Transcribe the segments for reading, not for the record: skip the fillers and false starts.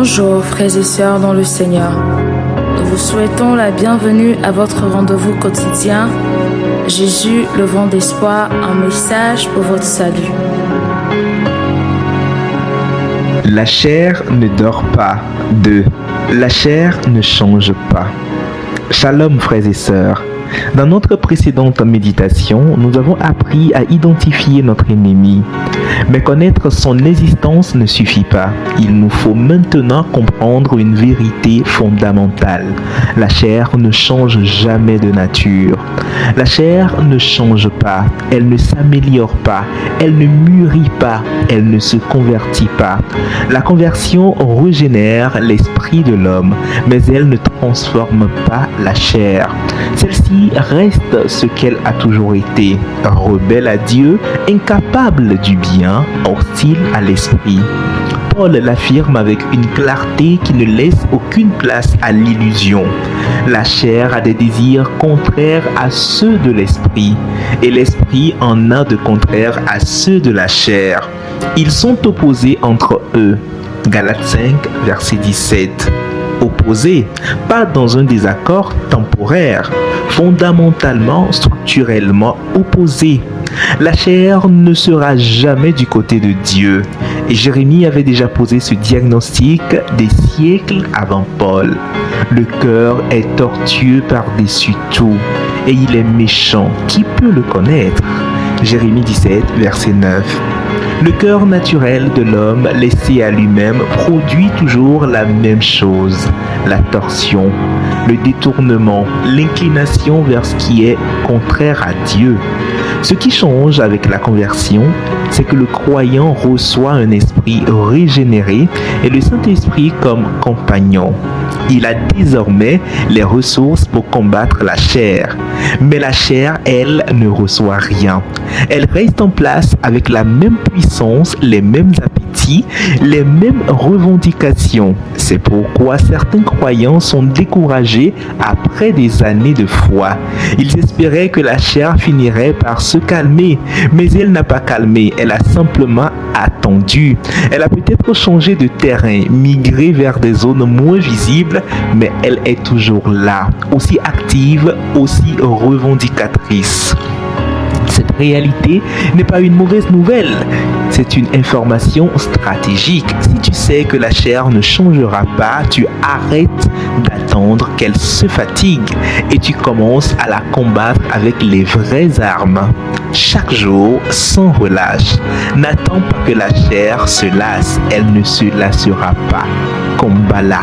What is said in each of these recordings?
Bonjour frères et sœurs dans le Seigneur. Nous vous souhaitons la bienvenue à votre rendez-vous quotidien. Jésus, le vent d'espoir, un message pour votre salut. La chair ne dort pas. 2. La chair ne change pas. Shalom frères et sœurs. Dans notre précédente méditation, nous avons appris à identifier notre ennemi. Mais connaître son existence ne suffit pas. Il nous faut maintenant comprendre une vérité fondamentale. La chair ne change jamais de nature. La chair ne change pas, elle ne s'améliore pas, elle ne mûrit pas, elle ne se convertit pas. La conversion régénère l'esprit de l'homme, mais elle ne transforme pas la chair. Celle-ci reste ce qu'elle a toujours été, rebelle à Dieu, incapable du bien, hostile à l'esprit. Paul l'affirme avec une clarté qui ne laisse aucune place à l'illusion. La chair a des désirs contraires à ceux de l'esprit, et l'esprit en a de contraires à ceux de la chair. Ils sont opposés entre eux. Galates 5, verset 17. Opposés, pas dans un désaccord temporaire, fondamentalement, structurellement opposés. La chair ne sera jamais du côté de Dieu. Et Jérémie avait déjà posé ce diagnostic des siècles avant Paul. Le cœur est tortueux par-dessus tout, et il est méchant. Qui peut le connaître? Jérémie 17, verset 9. Le cœur naturel de l'homme laissé à lui-même produit toujours la même chose, la torsion, le détournement, l'inclination vers ce qui est contraire à Dieu. Ce qui change avec la conversion, c'est que le croyant reçoit un esprit régénéré et le Saint-Esprit comme compagnon. Il a désormais les ressources pour combattre la chair. Mais la chair, elle, ne reçoit rien. Elle reste en place avec la même puissance, les mêmes appétits, les mêmes revendications. C'est pourquoi certains croyants sont découragés après des années de foi. Ils espéraient que la chair finirait par se calmer, mais elle n'a pas calmé, elle a simplement attendu. Elle a peut-être changé de terrain, migré vers des zones moins visibles, mais elle est toujours là, aussi active, aussi revendicatrice. Cette réalité n'est pas une mauvaise nouvelle, c'est une information stratégique. Si tu sais que la chair ne changera pas, tu arrêtes d'attendre qu'elle se fatigue et tu commences à la combattre avec les vraies armes. Chaque jour, sans relâche. N'attends pas que la chair se lasse, elle ne se lassera pas. Combat-la.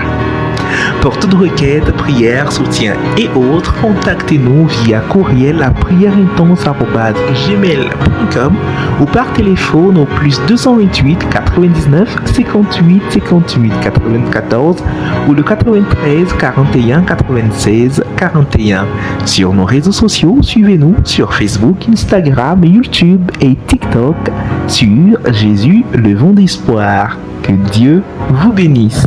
Pour toute requête, prière, soutien et autres, contactez-nous via courriel à prièreIntense@gmail.com ou par téléphone au plus 228 99 58 58 94 ou le 93 41 96 41. Sur nos réseaux sociaux, suivez-nous sur Facebook, Instagram, YouTube et TikTok sur Jésus, le vent d'espoir. Que Dieu vous bénisse.